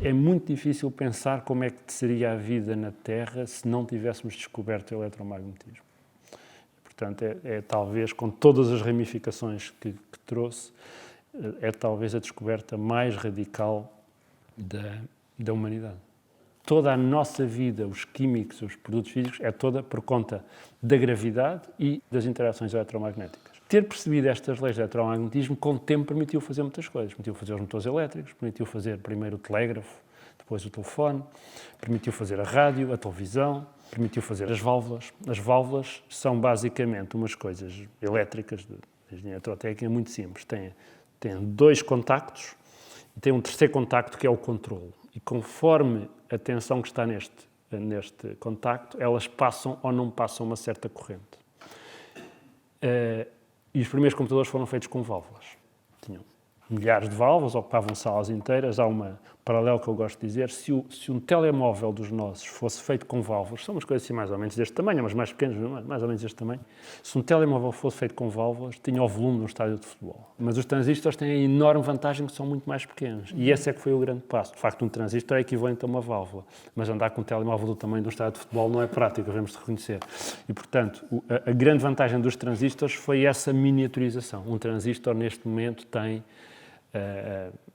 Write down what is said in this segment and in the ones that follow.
é muito difícil pensar como é que seria a vida na Terra se não tivéssemos descoberto o eletromagnetismo. Portanto, é talvez, com todas as ramificações que trouxe, é talvez a descoberta mais radical da humanidade. Toda a nossa vida, os químicos, os produtos físicos, é toda por conta da gravidade e das interações eletromagnéticas. Ter percebido estas leis do eletromagnetismo, com o tempo, permitiu fazer muitas coisas. Permitiu fazer os motores elétricos, permitiu fazer primeiro o telégrafo, depois o telefone, permitiu fazer a rádio, a televisão, permitiu fazer as válvulas. As válvulas são basicamente umas coisas elétricas de engenharia eletrotécnica muito simples. Tem 2 contactos e tem um terceiro contacto que é o controlo. E conforme a tensão que está neste contacto, elas passam ou não passam uma certa corrente. E os primeiros computadores foram feitos com válvulas. Tinham milhares de válvulas, ocupavam salas inteiras. Há um paralelo que eu gosto de dizer: se um telemóvel dos nossos fosse feito com válvulas, são umas coisas assim mais ou menos deste tamanho, mas mais pequenas, mais ou menos deste tamanho. Se um telemóvel fosse feito com válvulas, tinha o volume de um estádio de futebol. Mas os transistores têm a enorme vantagem que são muito mais pequenos. E esse é que foi o grande passo. De facto, um transistor é equivalente a uma válvula. Mas andar com um telemóvel do tamanho de um estádio de futebol não é prático, devemos de reconhecer. E, portanto, a grande vantagem dos transistores foi essa miniaturização. Um transistor, neste momento, tem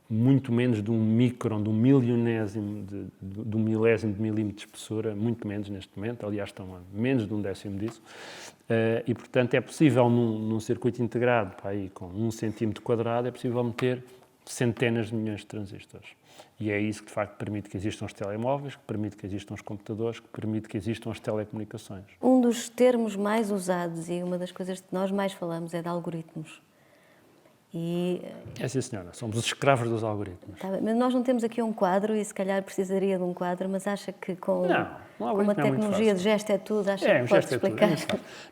muito menos de um micron, de um milionésimo, de um milésimo de milímetro de espessura, muito menos neste momento, aliás estão a menos de um décimo disso, e portanto é possível num circuito integrado, aí, com 1 centímetro quadrado, é possível meter centenas de milhões de transistores. E é isso que de facto permite que existam os telemóveis, que permite que existam os computadores, que permite que existam as telecomunicações. Um dos termos mais usados e uma das coisas que nós mais falamos é de algoritmos. É sim, senhora, somos os escravos dos algoritmos. Tá bem, mas nós não temos aqui um quadro e se calhar precisaria de um quadro, mas acha que com uma tecnologia de gesto é tudo, acha que pode explicar?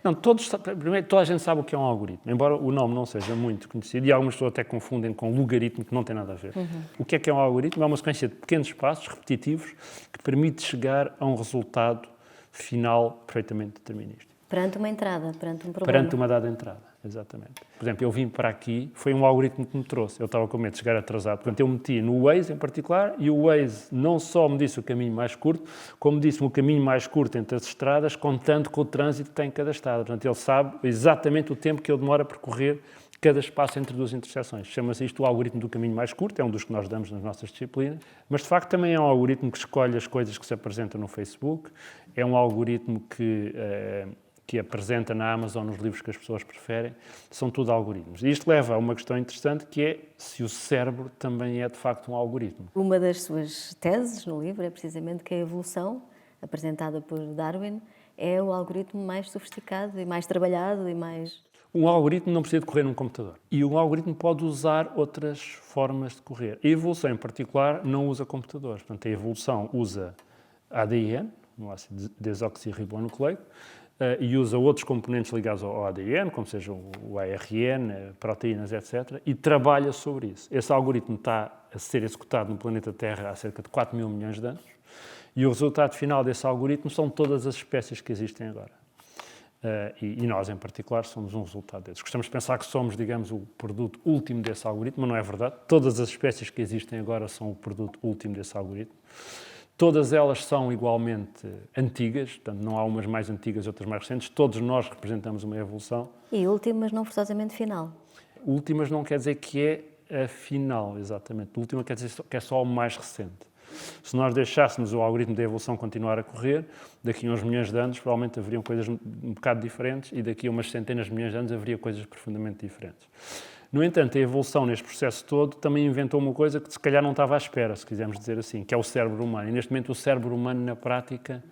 Não, primeiro, toda a gente sabe o que é um algoritmo, embora o nome não seja muito conhecido e algumas pessoas até confundem com logaritmo, que não tem nada a ver. O que é um algoritmo? É uma sequência de pequenos passos repetitivos que permite chegar a um resultado final perfeitamente determinístico. Perante uma entrada, perante um problema. Perante uma dada entrada. Exatamente. Por exemplo, eu vim para aqui, foi um algoritmo que me trouxe. Eu estava com medo de chegar atrasado. Portanto, eu meti no Waze em particular e o Waze não só me disse o caminho mais curto, como disse-me o caminho mais curto entre as estradas, contando com o trânsito que tem em cada estrada. Portanto, ele sabe exatamente o tempo que eu demoro a percorrer cada espaço entre 2 intersecções. Chama-se isto o algoritmo do caminho mais curto, é um dos que nós damos nas nossas disciplinas, mas de facto também é um algoritmo que escolhe as coisas que se apresentam no Facebook, é um algoritmo que apresenta na Amazon nos livros que as pessoas preferem, são tudo algoritmos. E isto leva a uma questão interessante, que é se o cérebro também é, de facto, um algoritmo. Uma das suas teses no livro é precisamente que a evolução, apresentada por Darwin, é o algoritmo mais sofisticado e mais trabalhado e mais... Um algoritmo não precisa de correr num computador. E um algoritmo pode usar outras formas de correr. A evolução, em particular, não usa computadores. Portanto, a evolução usa ADN, um ácido desoxirribonucleico, e usa outros componentes ligados ao ADN, como seja o ARN, proteínas, etc., e trabalha sobre isso. Esse algoritmo está a ser executado no planeta Terra há cerca de 4 mil milhões de anos, e o resultado final desse algoritmo são todas as espécies que existem agora. E nós, em particular, somos um resultado desses. Gostamos de pensar que somos, digamos, o produto último desse algoritmo, mas não é verdade. Todas as espécies que existem agora são o produto último desse algoritmo. Todas elas são igualmente antigas, portanto, não há umas mais antigas e outras mais recentes. Todos nós representamos uma evolução. E última, mas não forçosamente final. Últimas não quer dizer que é a final, exatamente. Última quer dizer que é só o mais recente. Se nós deixássemos o algoritmo da evolução continuar a correr, daqui a uns milhões de anos provavelmente haveriam coisas um bocado diferentes e daqui a umas centenas de milhões de anos haveria coisas profundamente diferentes. No entanto, a evolução neste processo todo também inventou uma coisa que se calhar não estava à espera, se quisermos dizer assim, que é o cérebro humano. E neste momento o cérebro humano, na prática,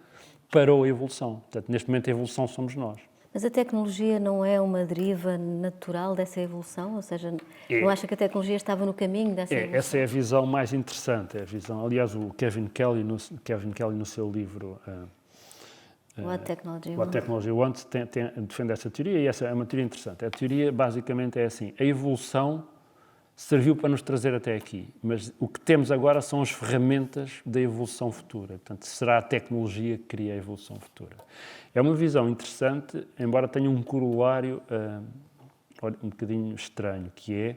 parou a evolução. Portanto, neste momento a evolução somos nós. Mas a tecnologia não é uma deriva natural dessa evolução? Ou seja, não acha que a tecnologia estava no caminho dessa evolução? Essa é a visão mais interessante. Aliás, o Kevin Kelly, no seu livro What Technology Wants, defende essa teoria, e essa é uma teoria interessante. A teoria, basicamente, é assim: a evolução serviu para nos trazer até aqui, mas o que temos agora são as ferramentas da evolução futura. Portanto, será a tecnologia que cria a evolução futura. É uma visão interessante, embora tenha um corolário um bocadinho estranho, que é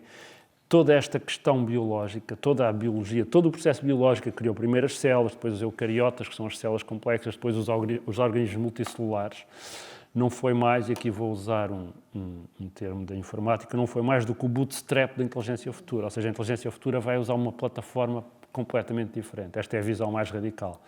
toda esta questão biológica, toda a biologia, todo o processo biológico que criou primeiro as células, depois os eucariotas, que são as células complexas, depois os organismos multicelulares, não foi mais, e aqui vou usar um termo da informática, não foi mais do que o bootstrap da inteligência futura. Ou seja, a inteligência futura vai usar uma plataforma completamente diferente. Esta é a visão mais radical.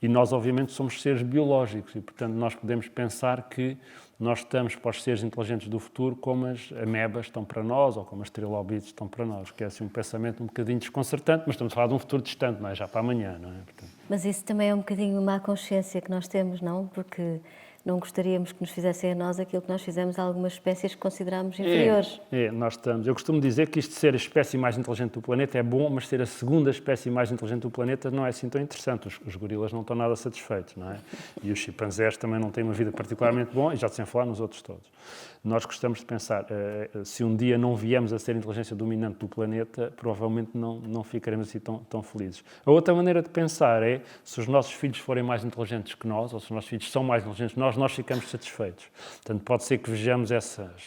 E nós, obviamente, somos seres biológicos e, portanto, nós podemos pensar que nós estamos para os seres inteligentes do futuro como as amebas estão para nós ou como as trilobites estão para nós, que é assim um pensamento um bocadinho desconcertante, mas estamos a falar de um futuro distante, não é? Já para amanhã, não é? Portanto... Mas isso também é um bocadinho uma má consciência que nós temos, não? Porque não gostaríamos que nos fizessem a nós aquilo que nós fizemos a algumas espécies que consideramos inferiores. Nós estamos. Eu costumo dizer que isto de ser a espécie mais inteligente do planeta é bom, mas ser a segunda espécie mais inteligente do planeta não é assim tão interessante. Os gorilas não estão nada satisfeitos, não é? E os chimpanzés também não têm uma vida particularmente boa, e já sem falar nos outros todos. Nós gostamos de pensar, se um dia não viemos a ser a inteligência dominante do planeta, provavelmente não ficaremos assim tão felizes. A outra maneira de pensar é, se os nossos filhos forem mais inteligentes que nós, ou se os nossos filhos são mais inteligentes que nós ficamos satisfeitos. Portanto, pode ser que vejamos essas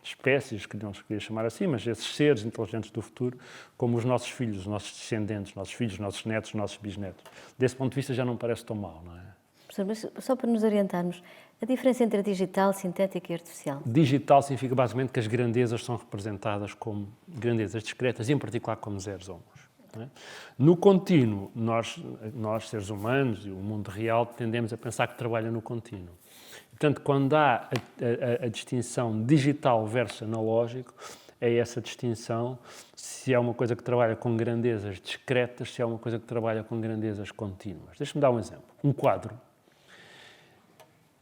espécies, que não se queria chamar assim, mas esses seres inteligentes do futuro, como os nossos filhos, os nossos descendentes, os nossos filhos, os nossos netos, os nossos bisnetos. Desse ponto de vista já não parece tão mau, não é? Professor, mas só para nos orientarmos, a diferença entre digital, sintético e artificial? Digital significa basicamente que as grandezas são representadas como grandezas discretas, e em particular como zeros ou uns. Não é? No contínuo, nós, seres humanos e o mundo real, tendemos a pensar que trabalha no contínuo. Portanto, quando há a distinção digital versus analógico, é essa distinção se é uma coisa que trabalha com grandezas discretas, se é uma coisa que trabalha com grandezas contínuas. Deixa-me dar um exemplo. Um quadro,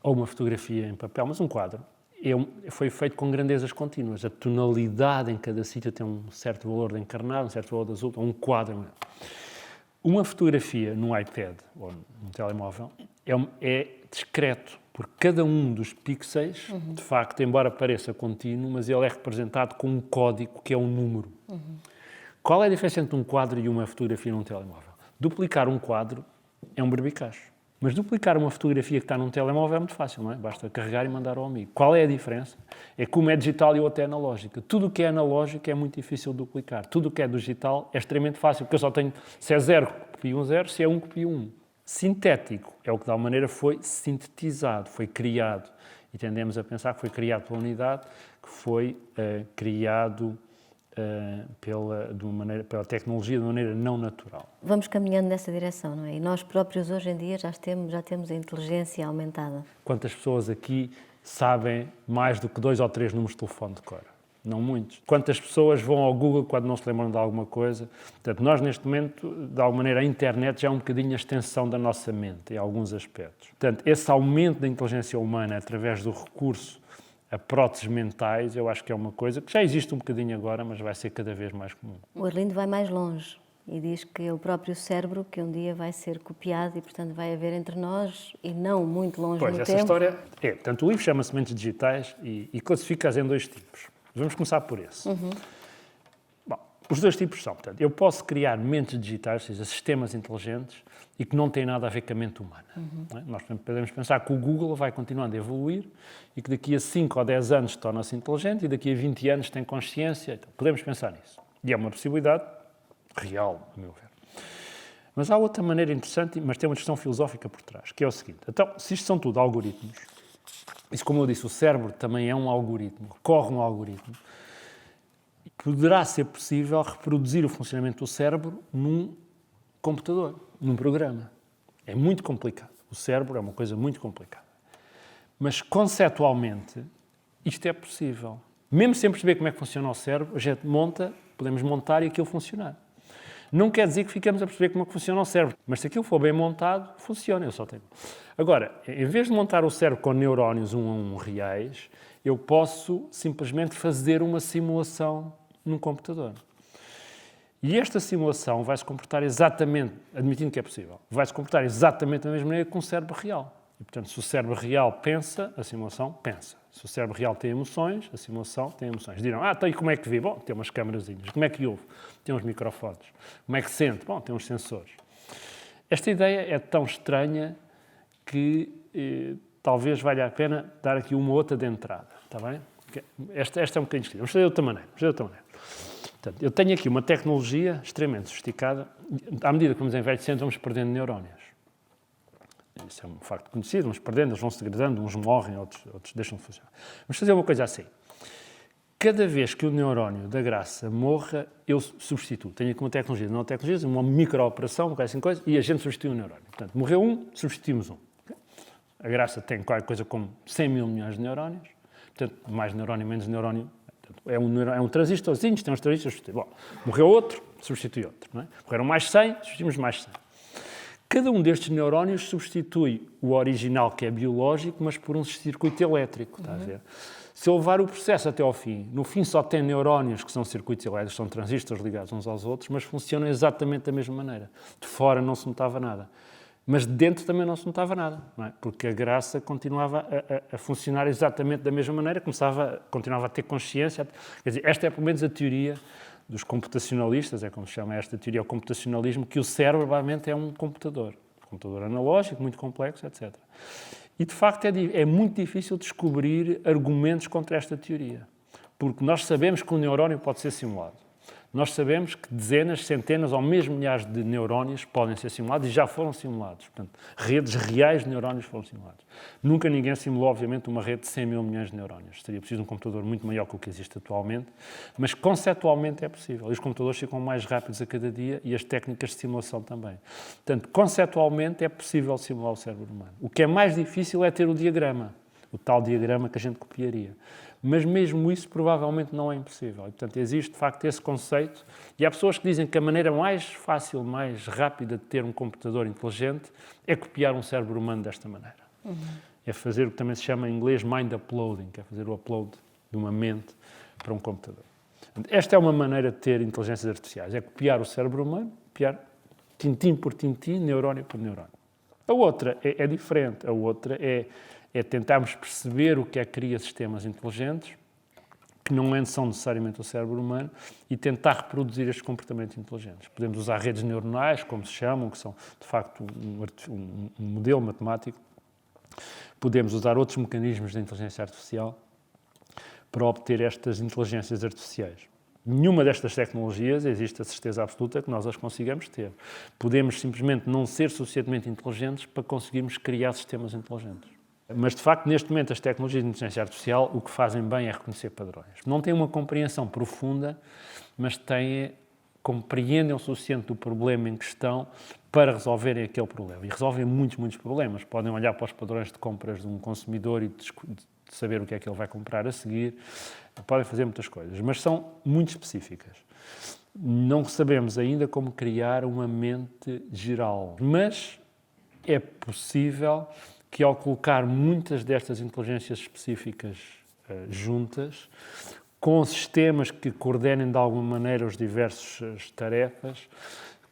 ou uma fotografia em papel, mas um quadro, foi feito com grandezas contínuas. A tonalidade em cada sítio tem um certo valor de encarnado, um certo valor de azul, um quadro. Uma fotografia num iPad ou num telemóvel é discreto, porque cada um dos pixels, de facto, embora pareça contínuo, mas ele é representado com um código que é um número. Qual é a diferença entre um quadro e uma fotografia num telemóvel? Duplicar um quadro é um berbicacho. Mas duplicar uma fotografia que está num telemóvel é muito fácil, não é? Basta carregar e mandar ao amigo. Qual é a diferença? É que uma é digital e a outra é analógica. Tudo o que é analógico é muito difícil de duplicar. Tudo o que é digital é extremamente fácil, porque eu só tenho, se é 0, copio um 0, se é 1, copio 1. Sintético é o que de alguma maneira foi sintetizado, foi criado. E tendemos a pensar que foi criado pela unidade, que foi criado pela tecnologia de maneira não natural. Vamos caminhando nessa direção, não é? E nós próprios hoje em dia já temos a inteligência aumentada. Quantas pessoas aqui sabem mais do que 2 ou 3 números de telefone de cor? Não muitos. Quantas pessoas vão ao Google quando não se lembram de alguma coisa? Portanto, nós neste momento, de alguma maneira, a internet já é um bocadinho a extensão da nossa mente, em alguns aspectos. Portanto, esse aumento da inteligência humana através do recurso a próteses mentais, eu acho que é uma coisa que já existe um bocadinho agora, mas vai ser cada vez mais comum. O Arlindo vai mais longe e diz que é o próprio cérebro que um dia vai ser copiado e, portanto, vai haver entre nós e não muito longe no tempo. Pois, essa história é. Portanto, o livro chama-se Mentes Digitais e classifica-as em 2 tipos. Vamos começar por esse. Bom, os 2 tipos são, portanto, eu posso criar mentes digitais, ou seja, sistemas inteligentes, e que não têm nada a ver com a mente humana. Não é? Nós podemos pensar que o Google vai continuando a evoluir e que daqui a 5 ou 10 anos torna-se inteligente e daqui a 20 anos tem consciência. Então, podemos pensar nisso. E é uma possibilidade real, a meu ver. Mas há outra maneira interessante, mas tem uma questão filosófica por trás, que é o seguinte. Então, se isto são tudo algoritmos, e como eu disse, o cérebro também é um algoritmo, corre um algoritmo, poderá ser possível reproduzir o funcionamento do cérebro num computador, num programa. É muito complicado. O cérebro é uma coisa muito complicada. Mas, conceptualmente, isto é possível. Mesmo sem perceber como é que funciona o cérebro, a gente podemos montar e aquilo funcionar. Não quer dizer que ficamos a perceber como é que funciona o cérebro, mas se aquilo for bem montado, funciona. Eu só tenho. Agora, em vez de montar o cérebro com neurónios 1 a 1 reais, eu posso simplesmente fazer uma simulação num computador. E esta simulação vai se comportar exatamente, admitindo que é possível, vai se comportar exatamente da mesma maneira que um cérebro real. E, portanto, se o cérebro real pensa, a simulação pensa. Se o cérebro real tem emoções, a simulação tem emoções. Dirão, então e como é que vê? Bom, tem umas câmarazinhas. Como é que ouve? Tem uns microfones. Como é que sente? Bom, tem uns sensores. Esta ideia é tão estranha que talvez valha a pena dar aqui uma outra de entrada. Está bem? Esta é um bocadinho esquisita. Vamos fazer de outra maneira. Portanto, eu tenho aqui uma tecnologia extremamente sofisticada. À medida que vamos envelhecendo, vamos perdendo neurónios. Isso é um facto conhecido, vamos perdendo, eles vão se degradando, uns morrem, outros deixam de funcionar. Vamos fazer uma coisa assim. Cada vez que o neurónio da Graça morra, eu substituo. Tenho aqui uma tecnologia, não tecnologia, uma micro-operação, uma coisa, e a gente substitui um neurónio. Portanto, morreu um, substituímos um. A Graça tem qualquer coisa como 100 mil milhões de neurónios. Portanto, mais neurónio, menos neurónio. Portanto, é um transistorzinho, tem uns transistores. Bom, morreu outro, substitui outro. Não é? Morreram mais 100, substituímos mais 100. Cada um destes neurónios substitui o original, que é biológico, mas por um circuito elétrico, está a ver? Se eu levar o processo até ao fim, no fim só tem neurónios que são circuitos elétricos, são transistores ligados uns aos outros, mas funcionam exatamente da mesma maneira. De fora não se notava nada. Mas de dentro também não se notava nada, não é? Porque a Graça continuava a funcionar exatamente da mesma maneira, continuava a ter consciência. Quer dizer, esta é pelo menos a teoria dos computacionalistas, é como se chama esta teoria, o computacionalismo, que o cérebro, provavelmente, é um computador analógico, muito complexo, etc. E, de facto, é muito difícil descobrir argumentos contra esta teoria, porque nós sabemos que o neurónio pode ser simulado. Nós sabemos que dezenas, centenas ou mesmo milhares de neurónios podem ser simulados e já foram simulados. Portanto, redes reais de neurónios foram simulados. Nunca ninguém simulou, obviamente, uma rede de 100 mil milhões de neurónios. Seria preciso um computador muito maior que o que existe atualmente, mas conceptualmente é possível. E os computadores ficam mais rápidos a cada dia e as técnicas de simulação também. Portanto, conceptualmente é possível simular o cérebro humano. O que é mais difícil é ter o diagrama, o tal diagrama que a gente copiaria. Mas mesmo isso provavelmente não é impossível. E, portanto, existe de facto esse conceito e há pessoas que dizem que a maneira mais fácil, mais rápida de ter um computador inteligente é copiar um cérebro humano desta maneira. É fazer o que também se chama em inglês mind uploading, que é fazer o upload de uma mente para um computador. Portanto, esta é uma maneira de ter inteligências artificiais, é copiar o cérebro humano, copiar tintim por tintim, neurónio por neurónio. A outra é diferente, a outra é tentarmos perceber o que é que cria sistemas inteligentes, que não são necessariamente o cérebro humano, e tentar reproduzir estes comportamentos inteligentes. Podemos usar redes neuronais, como se chamam, que são, de facto, um modelo matemático. Podemos usar outros mecanismos de inteligência artificial para obter estas inteligências artificiais. Nenhuma destas tecnologias existe a certeza absoluta que nós as consigamos ter. Podemos simplesmente não ser suficientemente inteligentes para conseguirmos criar sistemas inteligentes. Mas, de facto, neste momento, as tecnologias de inteligência artificial o que fazem bem é reconhecer padrões. Não têm uma compreensão profunda, mas compreendem o suficiente do problema em questão para resolverem aquele problema. E resolvem muitos problemas. Podem olhar para os padrões de compras de um consumidor e de saber o que é que ele vai comprar a seguir. Podem fazer muitas coisas, mas são muito específicas. Não sabemos ainda como criar uma mente geral, mas é possível que, ao colocar muitas destas inteligências específicas juntas, com sistemas que coordenem de alguma maneira as diversas tarefas,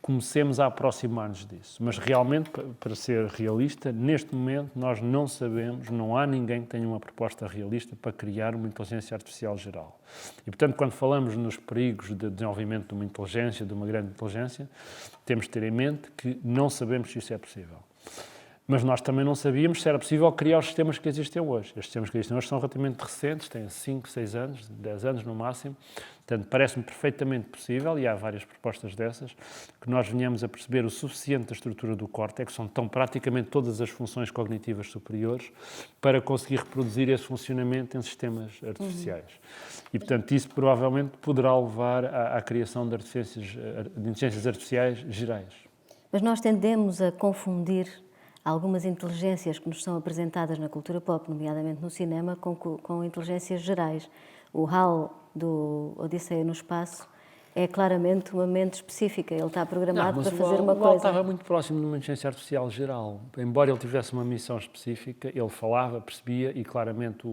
comecemos a aproximar-nos disso. Mas realmente, para ser realista, neste momento nós não sabemos, não há ninguém que tenha uma proposta realista para criar uma inteligência artificial geral. E, portanto, quando falamos nos perigos de desenvolvimento de uma inteligência, de uma grande inteligência, temos de ter em mente que não sabemos se isso é possível. Mas nós também não sabíamos se era possível criar os sistemas que existem hoje. Estes sistemas que existem hoje são relativamente recentes, têm 5, 6 anos, 10 anos no máximo. Portanto, parece-me perfeitamente possível, e há várias propostas dessas, que nós venhamos a perceber o suficiente da estrutura do córtex, onde estão praticamente todas as funções cognitivas superiores, para conseguir reproduzir esse funcionamento em sistemas artificiais. E, portanto, isso provavelmente poderá levar à criação de inteligências artificiais gerais. Mas nós tendemos a confundir algumas inteligências que nos são apresentadas na cultura pop, nomeadamente no cinema, com inteligências gerais. O HAL do Odisseia no Espaço é claramente uma mente específica, ele está programado para fazer uma coisa. O HAL estava muito próximo de uma inteligência artificial geral. Embora ele tivesse uma missão específica, ele falava, percebia e claramente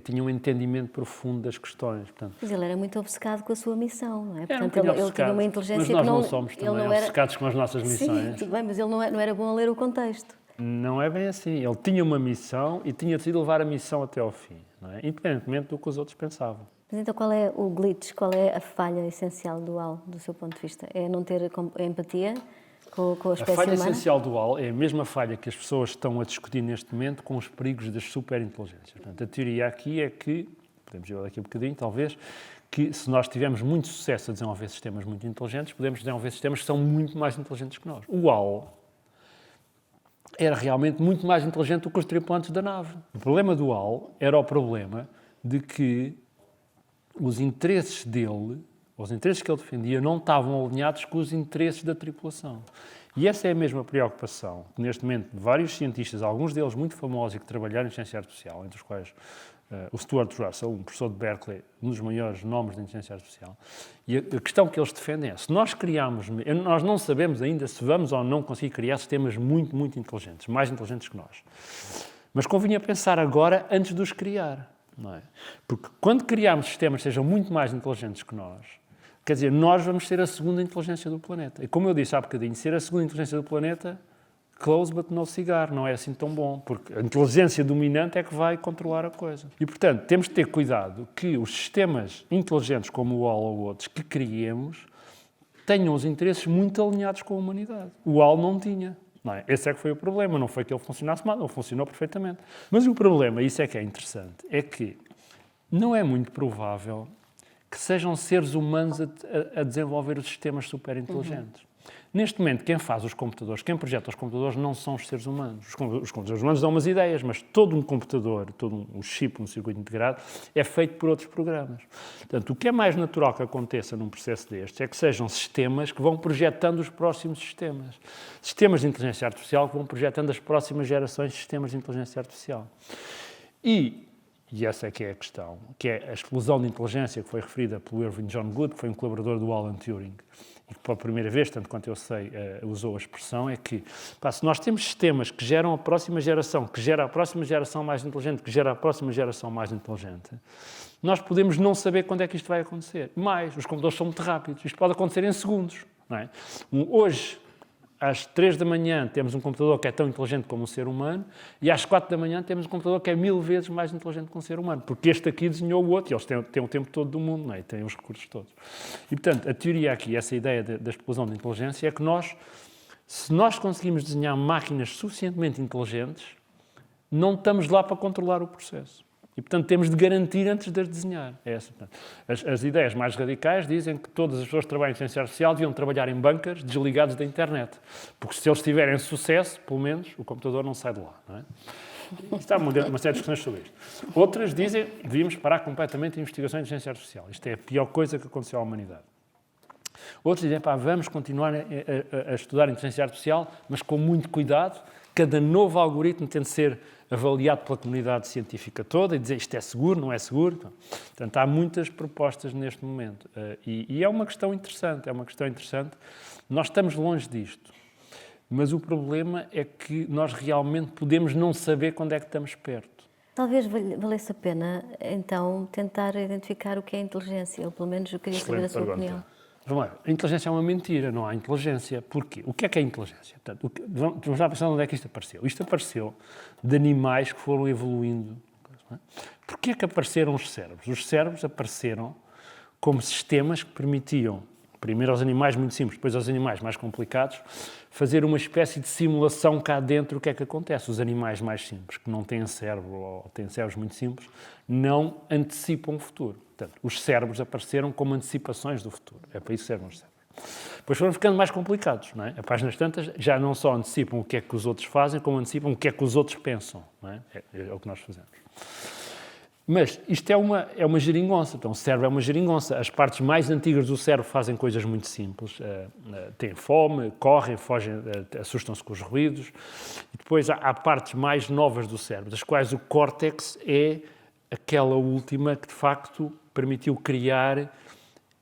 tinha um entendimento profundo das questões. Portanto, mas ele era muito obcecado com a sua missão, não é? Portanto, ele tinha uma inteligência que não... Mas nós não somos também obcecados com as nossas missões. Sim, tudo bem, mas ele não era bom a ler o contexto. Não é bem assim. Ele tinha uma missão e tinha decidido levar a missão até ao fim, não é? Independentemente do que os outros pensavam. Mas então qual é o glitch, qual é a falha essencial do HAL, do seu ponto de vista? É não ter empatia com a espécie humana? A falha essencial do HAL é a mesma falha que as pessoas estão a discutir neste momento com os perigos das superinteligências. Portanto, a teoria aqui é que, podemos ir daqui a um bocadinho, talvez, que se nós tivermos muito sucesso a desenvolver sistemas muito inteligentes, podemos desenvolver sistemas que são muito mais inteligentes que nós. O HAL era realmente muito mais inteligente do que os tripulantes da nave. O problema do HAL era o problema de que os interesses dele, os interesses que ele defendia, não estavam alinhados com os interesses da tripulação. E essa é a mesma preocupação que, neste momento, vários cientistas, alguns deles muito famosos e que trabalharam em ciência artificial, entre os quais o Stuart Russell, um professor de Berkeley, um dos maiores nomes da inteligência artificial, e a questão que eles defendem é, se nós criarmos, nós não sabemos ainda se vamos ou não conseguir criar sistemas muito, muito inteligentes, mais inteligentes que nós. Mas convinha pensar agora antes de os criar, não é? Porque quando criarmos sistemas que sejam muito mais inteligentes que nós, quer dizer, nós vamos ser a segunda inteligência do planeta. E como eu disse há bocadinho, ser a segunda inteligência do planeta, close but no cigar, não é assim tão bom, porque a inteligência dominante é que vai controlar a coisa. E, portanto, temos de ter cuidado que os sistemas inteligentes, como o HAL ou outros, que criemos, tenham os interesses muito alinhados com a humanidade. O HAL não tinha. Não é? Esse é que foi o problema, não foi que ele funcionasse mal, ele funcionou perfeitamente. Mas o problema, isso é que é interessante, é que não é muito provável que sejam seres humanos a desenvolver os sistemas superinteligentes. Neste momento, quem faz os computadores, quem projeta os computadores, não são os seres humanos. Os computadores humanos dão umas ideias, mas todo um computador, todo um chip, um circuito integrado, é feito por outros programas. Portanto, o que é mais natural que aconteça num processo destes é que sejam sistemas que vão projetando os próximos sistemas. Sistemas de inteligência artificial que vão projetando as próximas gerações de sistemas de inteligência artificial. E essa é que é a questão, que é a explosão de inteligência que foi referida pelo Irving John Good, que foi um colaborador do Alan Turing, e que pela primeira vez, tanto quanto eu sei, usou a expressão, é que se nós temos sistemas que geram a próxima geração, que gera a próxima geração mais inteligente, que gera a próxima geração mais inteligente, nós podemos não saber quando é que isto vai acontecer. Mas os computadores são muito rápidos, isto pode acontecer em segundos. Não é? Hoje, às 3 da manhã temos um computador que é tão inteligente como um ser humano e às 4 da manhã temos um computador que é 1000 vezes mais inteligente que um ser humano, porque este aqui desenhou o outro e eles têm o tempo todo do mundo, não é? E têm os recursos todos. E, portanto, a teoria aqui, essa ideia da explosão de inteligência é que se nós conseguimos desenhar máquinas suficientemente inteligentes, não estamos lá para controlar o processo. E, portanto, temos de garantir antes de as desenhar. É essa. As ideias mais radicais dizem que todas as pessoas que trabalham em ciência artificial deviam trabalhar em bunkers desligados da internet. Porque se eles tiverem sucesso, pelo menos, o computador não sai de lá. Não é? Está uma série de discussões sobre isto. Outras dizem que devíamos parar completamente a investigação em ciência artificial. Isto é a pior coisa que aconteceu à humanidade. Outros dizem, vamos continuar a estudar inteligência artificial, mas com muito cuidado. Cada novo algoritmo tem de ser avaliado pela comunidade científica toda e dizer isto é seguro, não é seguro. Portanto, há muitas propostas neste momento. E é uma questão interessante, Nós estamos longe disto. Mas o problema é que nós realmente podemos não saber quando é que estamos perto. Talvez valesse a pena, então, tentar identificar o que é inteligência, ou pelo menos eu queria saber a sua opinião. Vamos lá, a inteligência é uma mentira, não há inteligência. Porquê? O que é inteligência? Portanto, vamos lá pensar onde é que isto apareceu. Isto apareceu de animais que foram evoluindo. Porquê é que apareceram os cérebros? Os cérebros apareceram como sistemas que permitiam, primeiro aos animais muito simples, depois aos animais mais complicados, fazer uma espécie de simulação cá dentro. O que é que acontece? Os animais mais simples, que não têm cérebro ou têm cérebros muito simples, não antecipam o futuro. Portanto, os cérebros apareceram como antecipações do futuro. É para isso que servem os cérebros. Depois foram ficando mais complicados. Não é? A páginas tantas já não só antecipam o que é que os outros fazem, como antecipam o que é que os outros pensam. Não é? É o que nós fazemos. Mas isto é uma geringonça. Então, o cérebro é uma geringonça. As partes mais antigas do cérebro fazem coisas muito simples. Têm fome, correm, fogem, assustam-se com os ruídos. E depois há partes mais novas do cérebro, das quais o córtex é aquela última que, de facto, permitiu criar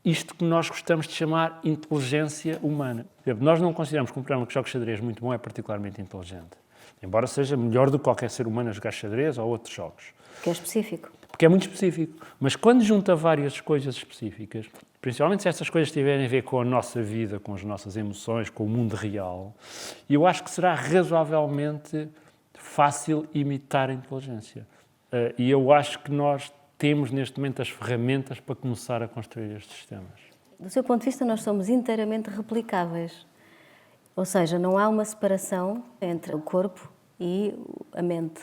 isto que nós gostamos de chamar inteligência humana. Por exemplo, nós não consideramos que um programa que joga xadrez muito bom é particularmente inteligente. Embora seja melhor do que qualquer ser humano a jogar xadrez ou outros jogos. Que é específico. Porque é muito específico. Mas quando junta várias coisas específicas, principalmente se estas coisas tiverem a ver com a nossa vida, com as nossas emoções, com o mundo real, eu acho que será razoavelmente fácil imitar a inteligência. E eu acho que nós temos neste momento as ferramentas para começar a construir estes sistemas. Do seu ponto de vista, nós somos inteiramente replicáveis. Ou seja, não há uma separação entre o corpo e a mente.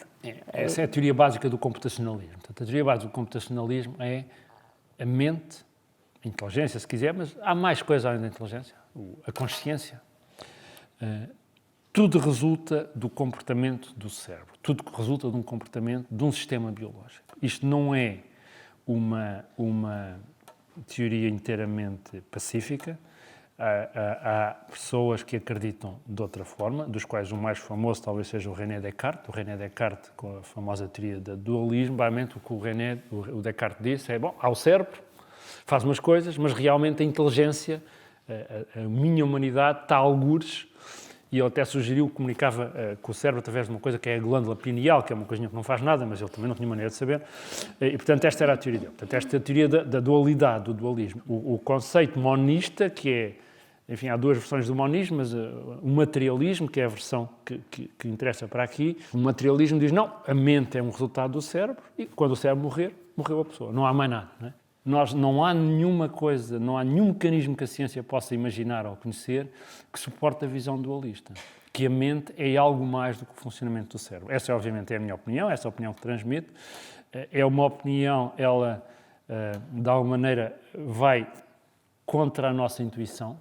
Essa é a teoria básica do computacionalismo. Portanto, a teoria básica do computacionalismo é a mente inteligência, se quiser, mas há mais coisa além da inteligência, a consciência. Tudo resulta do comportamento do cérebro, tudo resulta de um comportamento de um sistema biológico. Isto não é uma teoria inteiramente pacífica. Há pessoas que acreditam de outra forma, dos quais o mais famoso talvez seja o René Descartes. O René Descartes, com a famosa teoria do dualismo, basicamente o que o Descartes disse é, bom, há o cérebro, faz umas coisas, mas realmente a inteligência, a minha humanidade está a algures. E ele até sugeriu, comunicava com o cérebro através de uma coisa que é a glândula pineal, que é uma coisinha que não faz nada, mas ele também não tinha maneira de saber. E, portanto, esta era a teoria dele. Portanto, esta é a teoria da dualidade, do dualismo. O conceito monista, que é, enfim, há duas versões do monismo, mas o materialismo, que é a versão que interessa para aqui, o materialismo diz, não, a mente é um resultado do cérebro e quando o cérebro morrer, morreu a pessoa. Não há mais nada, não é? Não há nenhuma coisa, não há nenhum mecanismo que a ciência possa imaginar ou conhecer que suporte a visão dualista. Que a mente é algo mais do que o funcionamento do cérebro. Essa, obviamente, é a minha opinião, essa é a opinião que transmito. É uma opinião, ela, de alguma maneira, vai contra a nossa intuição,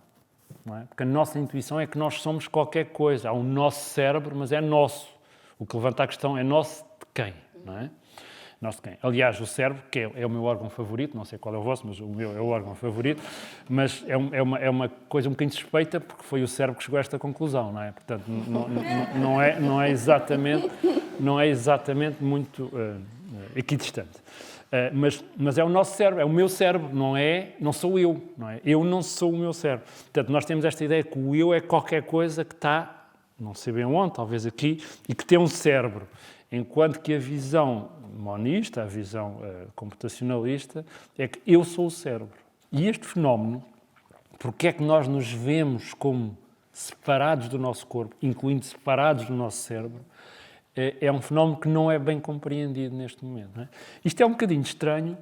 não é? Porque a nossa intuição é que nós somos qualquer coisa. Há um nosso cérebro, mas é nosso. O que levanta a questão é nosso de quem, não é? Nosso de quem? Aliás, o cérebro, que é o meu órgão favorito, não sei qual é o vosso, mas o meu é o órgão favorito, mas é uma coisa um bocadinho suspeita, porque foi o cérebro que chegou a esta conclusão, não é? Portanto, não é exatamente muito equidistante. Mas é o nosso cérebro, é o meu cérebro, não sou eu, não é? Eu não sou o meu cérebro. Portanto, nós temos esta ideia que o eu é qualquer coisa que está, não sei bem onde, talvez aqui, e que tem um cérebro. Enquanto que a visão monista, a visão computacionalista, é que eu sou o cérebro. E este fenómeno, porque é que nós nos vemos como separados do nosso corpo, incluindo separados do nosso cérebro, é um fenómeno que não é bem compreendido neste momento. Não é? Isto é um bocadinho estranho,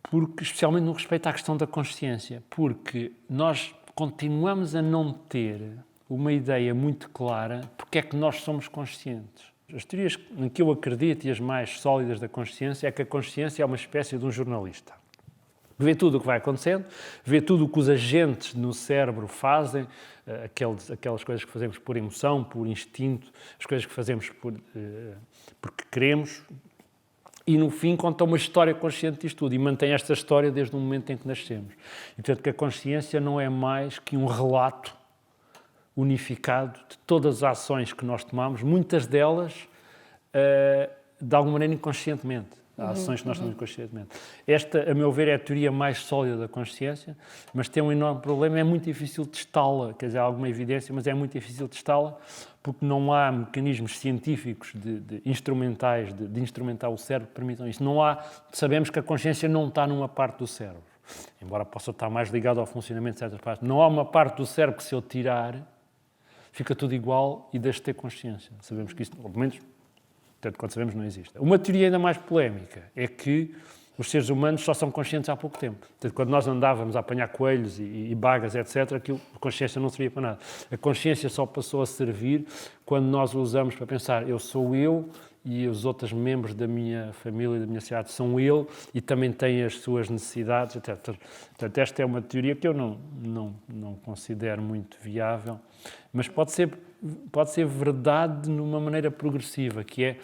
porque, especialmente no respeito à questão da consciência, porque nós continuamos a não ter uma ideia muito clara porque é que nós somos conscientes. As teorias em que eu acredito e as mais sólidas da consciência é que a consciência é uma espécie de um jornalista. Vê tudo o que vai acontecendo, vê tudo o que os agentes no cérebro fazem, aquelas coisas que fazemos por emoção, por instinto, as coisas que fazemos porque queremos, e no fim conta uma história consciente disto tudo e mantém esta história desde o momento em que nascemos. E portanto que a consciência não é mais que um relato unificado de todas as ações que nós tomamos, muitas delas de alguma maneira inconscientemente. Há ações que nós tomamos inconscientemente. Esta, a meu ver, é a teoria mais sólida da consciência, mas tem um enorme problema, é muito difícil testá-la, quer dizer, há alguma evidência, mas é muito difícil testá-la porque não há mecanismos científicos instrumentais de instrumentar o cérebro que permitam isso. Não há, sabemos que a consciência não está numa parte do cérebro, embora possa estar mais ligado ao funcionamento de certas partes. Não há uma parte do cérebro que, se eu tirar, fica tudo igual e deixa de ter consciência. Sabemos que isso, pelo menos, tanto quanto sabemos, não existe. Uma teoria ainda mais polémica é que os seres humanos só são conscientes há pouco tempo. Portanto, quando nós andávamos a apanhar coelhos e bagas, etc., a consciência não servia para nada. A consciência só passou a servir quando nós o usamos para pensar, eu sou eu e os outros membros da minha família e da minha sociedade são ele e também têm as suas necessidades, etc. Portanto, esta é uma teoria que eu não considero muito viável, mas pode ser verdade numa maneira progressiva, que é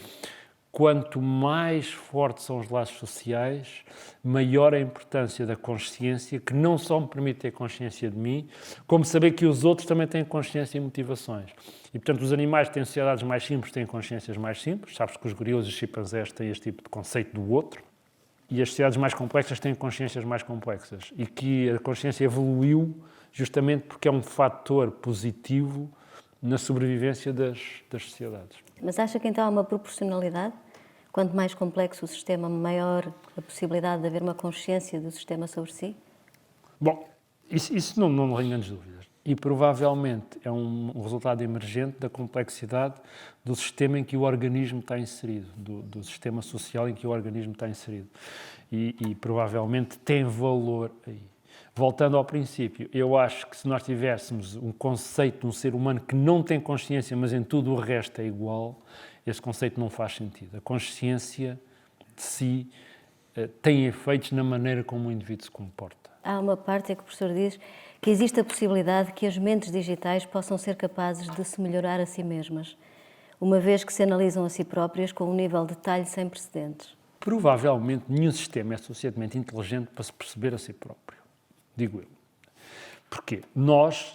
quanto mais fortes são os laços sociais, maior a importância da consciência, que não só me permite ter consciência de mim, como saber que os outros também têm consciência e motivações. E, portanto, os animais que têm sociedades mais simples têm consciências mais simples. Sabes que os gorilas e os chimpanzés têm este tipo de conceito do outro. E as sociedades mais complexas têm consciências mais complexas. E que a consciência evoluiu justamente porque é um fator positivo na sobrevivência das sociedades. Mas acha que então há uma proporcionalidade? Quanto mais complexo o sistema, maior a possibilidade de haver uma consciência do sistema sobre si? Bom, isso não tenho grandes dúvidas. E provavelmente é um resultado emergente da complexidade do sistema em que o organismo está inserido, do sistema social em que o organismo está inserido. E provavelmente tem valor aí. Voltando ao princípio, eu acho que se nós tivéssemos um conceito de um ser humano que não tem consciência, mas em tudo o resto é igual, esse conceito não faz sentido. A consciência de si tem efeitos na maneira como o indivíduo se comporta. há uma parte em que o professor diz que existe a possibilidade que as mentes digitais possam ser capazes de se melhorar a si mesmas, uma vez que se analisam a si próprias com um nível de detalhe sem precedentes. Provavelmente nenhum sistema é suficientemente inteligente para se perceber a si próprio, digo eu. Porquê?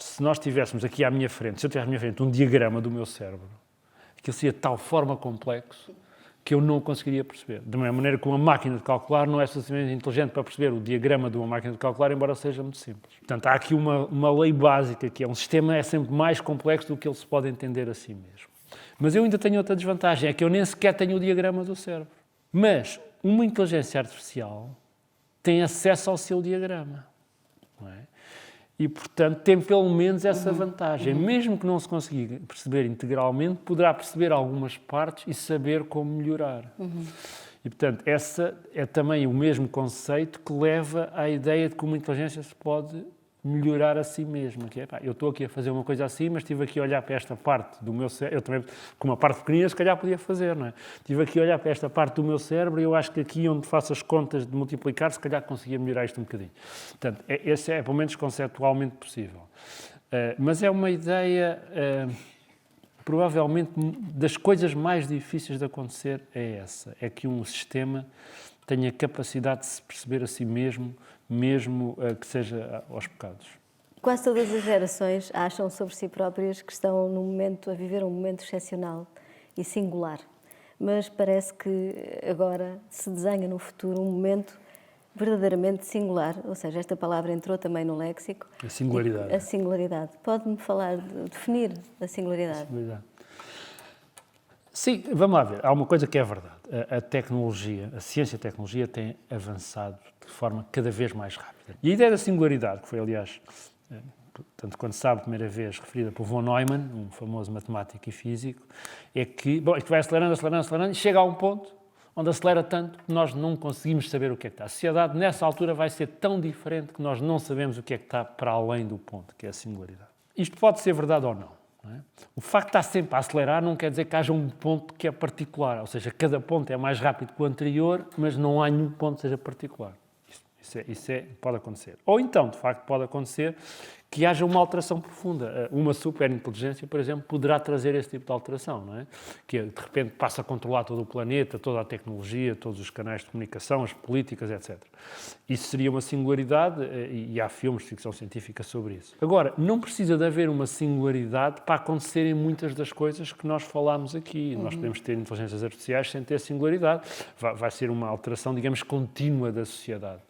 Se nós tivéssemos aqui à minha frente, se eu tivesse à minha frente um diagrama do meu cérebro, aquilo seria de tal forma complexo que eu não o conseguiria perceber. Da mesma maneira que uma máquina de calcular não é suficientemente inteligente para perceber o diagrama de uma máquina de calcular, embora seja muito simples. Portanto, há aqui uma lei básica, que é um sistema é sempre mais complexo do que ele se pode entender a si mesmo. Mas eu ainda tenho outra desvantagem, é que eu nem sequer tenho o diagrama do cérebro. Mas uma inteligência artificial tem acesso ao seu diagrama, não é? E, portanto, tem pelo menos essa vantagem. Mesmo que não se consiga perceber integralmente, poderá perceber algumas partes e saber como melhorar. E, portanto, essa é também o mesmo conceito que leva à ideia de que uma inteligência se pode melhorar a si mesma. Que é, pá, eu estou aqui a fazer uma coisa assim, mas estive aqui a olhar para esta parte do meu cérebro. Eu também, com uma parte pequenina, se calhar podia fazer, não é? Estive aqui a olhar para esta parte do meu cérebro e eu acho que aqui onde faço as contas de multiplicar, se calhar conseguia melhorar isto um bocadinho. Portanto, esse é, pelo menos, conceptualmente possível. Mas é uma ideia, provavelmente, das coisas mais difíceis de acontecer é essa. É que um sistema tenha capacidade de se perceber a si mesmo que seja aos bocados. Quase todas as gerações acham sobre si próprias que estão a viver um momento excepcional e singular. Mas parece que agora se desenha no futuro um momento verdadeiramente singular, ou seja, esta palavra entrou também no léxico. A singularidade. A singularidade. Pode-me definir a singularidade? Sim, vamos lá ver. Há uma coisa que é verdade. A tecnologia, a ciência e a tecnologia têm avançado de forma cada vez mais rápida. E a ideia da singularidade, que foi, aliás, tanto quando se sabe a primeira vez, referida por von Neumann, um famoso matemático e físico, é que, isto vai acelerando, e chega a um ponto onde acelera tanto que nós não conseguimos saber o que é que está. A sociedade, nessa altura, vai ser tão diferente que nós não sabemos o que é que está para além do ponto, que é a singularidade. Isto pode ser verdade ou não. Não é? O facto de estar sempre a acelerar não quer dizer que haja um ponto que é particular, ou seja, cada ponto é mais rápido que o anterior, mas não há nenhum ponto que seja particular. Isso pode acontecer. Ou então, de facto, pode acontecer que haja uma alteração profunda. Uma superinteligência, por exemplo, poderá trazer esse tipo de alteração, não é? Que de repente passa a controlar todo o planeta, toda a tecnologia, todos os canais de comunicação, as políticas, etc. Isso seria uma singularidade e há filmes de ficção científica sobre isso. Agora, não precisa de haver uma singularidade para acontecerem muitas das coisas que nós falámos aqui. Nós podemos ter inteligências artificiais sem ter singularidade. Vai ser uma alteração, digamos, contínua da sociedade.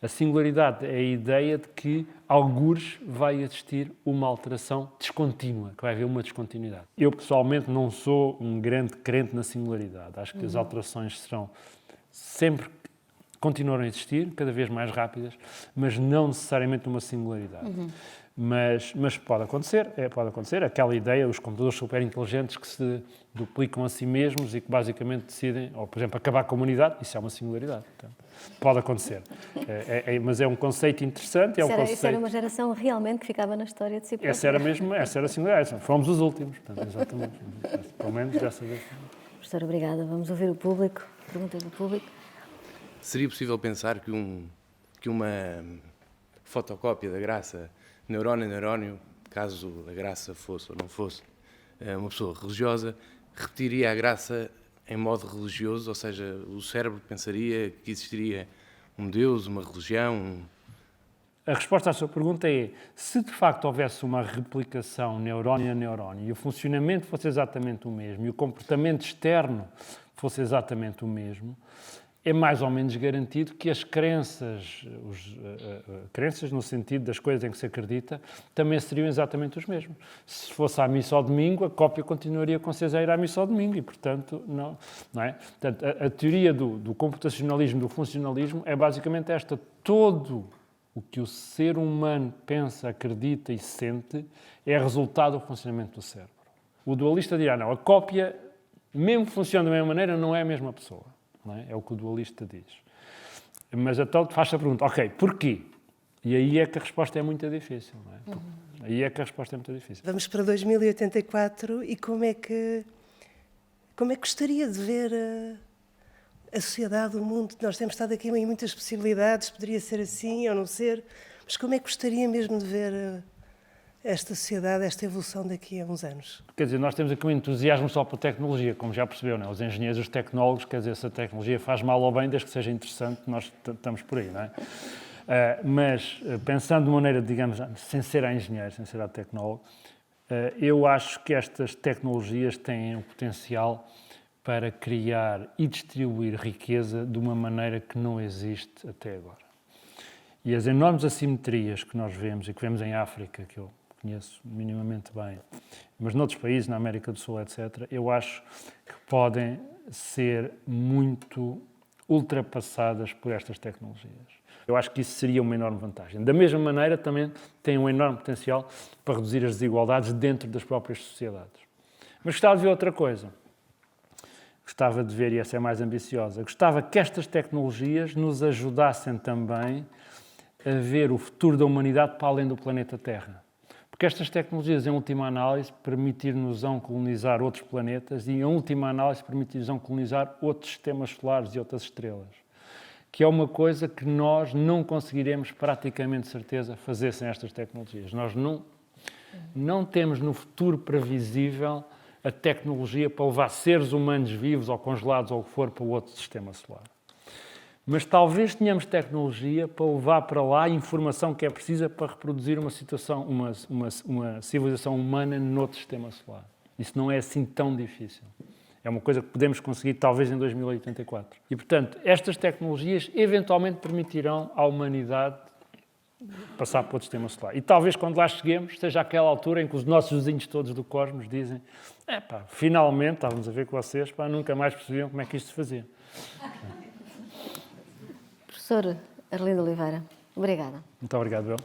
A singularidade é a ideia de que, algures, vai existir uma alteração descontínua, que vai haver uma descontinuidade. Eu, pessoalmente, não sou um grande crente na singularidade. Acho que as alterações serão sempre, continuarão a existir, cada vez mais rápidas, mas não necessariamente uma singularidade. Mas pode acontecer. Aquela ideia, os computadores superinteligentes que se duplicam a si mesmos e que basicamente decidem, ou por exemplo, acabar com a humanidade, isso é uma singularidade. Portanto, pode acontecer. Mas é um conceito interessante. Isso era uma geração realmente que ficava na história de si própria. Essa era a singularidade. Fomos os últimos, portanto, exatamente. Pelo menos dessa vez. Professor, obrigada. Vamos ouvir o público. Perguntas do público. Seria possível pensar que uma fotocópia da graça, neurónio a neurónio, caso a graça fosse ou não fosse uma pessoa religiosa, repetiria a graça em modo religioso, ou seja, o cérebro pensaria que existiria um Deus, uma religião? A resposta à sua pergunta é, se de facto houvesse uma replicação neurónio a neurónio e o funcionamento fosse exatamente o mesmo e o comportamento externo fosse exatamente o mesmo, é mais ou menos garantido que as crenças, crenças no sentido das coisas em que se acredita, também seriam exatamente os mesmos. Se fosse à missa ao domingo, a cópia continuaria com certeza a ir à missa ao domingo e, portanto, não é? Portanto, a teoria do computacionalismo, do funcionalismo, é basicamente esta. Todo o que o ser humano pensa, acredita e sente é resultado do funcionamento do cérebro. O dualista dirá, não, a cópia, mesmo que funcione da mesma maneira, não é a mesma pessoa. Não é? É o que o dualista diz. Mas então faz-se a pergunta, ok, porquê? E aí é que a resposta é muito difícil. Não é? Aí é que a resposta é muito difícil. Vamos para 2084 e como é que gostaria de ver a sociedade, o mundo? Nós temos estado aqui em muitas possibilidades, poderia ser assim ou não ser. Mas como é que gostaria mesmo de ver esta sociedade, esta evolução daqui a uns anos? Quer dizer, nós temos aqui um entusiasmo só pela tecnologia, como já percebeu, não é? Os engenheiros, os tecnólogos, quer dizer, se a tecnologia faz mal ou bem, desde que seja interessante, nós estamos por aí, não é? Mas, pensando de maneira, digamos, sem ser a engenheiro, sem ser a tecnólogo, eu acho que estas tecnologias têm o potencial para criar e distribuir riqueza de uma maneira que não existe até agora. E as enormes assimetrias que nós vemos e que vemos em África, que eu conheço minimamente bem, mas noutros países, na América do Sul, etc., eu acho que podem ser muito ultrapassadas por estas tecnologias. Eu acho que isso seria uma enorme vantagem. Da mesma maneira, também tem um enorme potencial para reduzir as desigualdades dentro das próprias sociedades. Mas gostava de ver outra coisa. Gostava de ver, e essa é mais ambiciosa, gostava que estas tecnologias nos ajudassem também a ver o futuro da humanidade para além do planeta Terra. Porque estas tecnologias, em última análise, permitir-nos colonizar outros planetas e, em última análise, permitir-nos colonizar outros sistemas solares e outras estrelas. Que é uma coisa que nós não conseguiremos, praticamente de certeza, fazer sem estas tecnologias. Nós não temos no futuro previsível a tecnologia para levar seres humanos vivos ou congelados ou o que for para outro sistema solar. Mas talvez tenhamos tecnologia para levar para lá a informação que é precisa para reproduzir uma civilização humana noutro sistema solar. Isso não é assim tão difícil. É uma coisa que podemos conseguir talvez em 2084. E, portanto, estas tecnologias eventualmente permitirão à humanidade passar para outro sistema solar. E talvez quando lá cheguemos, seja aquela altura em que os nossos vizinhos todos do cosmos dizem finalmente, estávamos a ver com vocês, nunca mais percebiam como é que isto se fazia. Professor Arlindo Oliveira, obrigada. Muito obrigado, Bel.